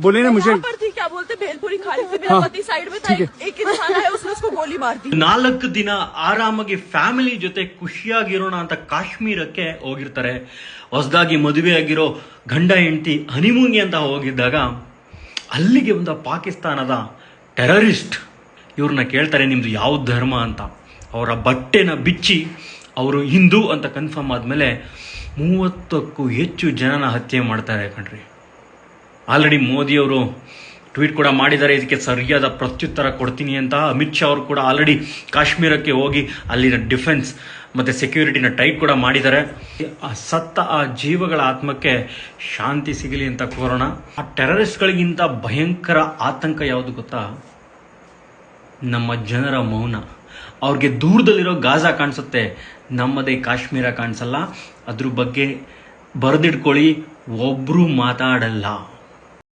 बोले ना मुझे पर थी क्या बोलते भेलपुरी खाने से मेरा पति साइड में था एक इंसान है उसने उसको गोली मार दी 4 ದಿನ ಆರಾಮಾಗಿ ಫ್ಯಾಮಿಲಿ ಜೊತೆ ಖುಷಿಯಾಗಿರೋಣ ಅಂತ ಕಾಶ್ಮೀರಕ್ಕೆ ಹೋಗಿರ್ತಾರೆ. ಹೊಸದಾಗಿ ಮದುವೆ ಆಗಿರೋ ಗಂಡ ಹೆಂಡತಿ ಹನಿಮೂನ್ಗೆ ಅಂತ ಹೋಗಿದ್ದಾಗ ಅಲ್ಲಿಗೆ ಒಂದು ಪಾಕಿಸ್ತಾನದ ಟೆರರಿಸ್ಟ್ ಇವ್ರನ್ನ ಕೇಳ್ತಾರೆ ನಿಮ್ದು ಯಾವ ಧರ್ಮ ಅಂತ. ಅವರ ಬಟ್ಟೆನ ಬಿಚ್ಚಿ ಅವರು ಹಿಂದೂ ಅಂತ ಕನ್ಫರ್ಮ್ ಆದಮೇಲೆ 30ಕ್ಕೂ ಹೆಚ್ಚು ಜನನ ಹತ್ಯೆ ಮಾಡ್ತಾರೆ ಕಣ್ರಿ. ಆಲ್ರೆಡಿ ಮೋದಿಯವರು ಟ್ವೀಟ್ ಕೂಡ ಮಾಡಿದ್ದಾರೆ, ಇದಕ್ಕೆ ಸರಿಯಾದ ಪ್ರತ್ಯುತ್ತರ ಕೊಡ್ತೀನಿ ಅಂತ. ಅಮಿತ್ ಶಾ ಅವರು ಕೂಡ ಆಲ್ರೆಡಿ ಕಾಶ್ಮೀರಕ್ಕೆ ಹೋಗಿ ಅಲ್ಲಿನ ಡಿಫೆನ್ಸ್ ಮತ್ತು ಸೆಕ್ಯೂರಿಟಿನ ಟೈಟ್ ಕೂಡ ಮಾಡಿದ್ದಾರೆ. ಸತ್ತ ಆ ಜೀವಗಳ ಆತ್ಮಕ್ಕೆ ಶಾಂತಿ ಸಿಗಲಿ ಅಂತ ಕೋರೋಣ. ಆ ಟೆರರಿಸ್ಟ್ಗಳಿಗಿಂತ ಭಯಂಕರ ಆತಂಕ ಯಾವುದು ಗೊತ್ತಾ? ನಮ್ಮ ಜನರ ಮೌನ. ಅವ್ರಿಗೆ ದೂರದಲ್ಲಿರೋ ಗಾಜಾ ಕಾಣಿಸುತ್ತೆ, ನಮ್ಮದೇ ಕಾಶ್ಮೀರ ಕಾಣಿಸಲ್ಲ. ಅದ್ರ ಬಗ್ಗೆ ಬರೆದಿಟ್ಕೊಳ್ಳಿ, ಒಬ್ಬರು ಮಾತಾಡಲ್ಲ.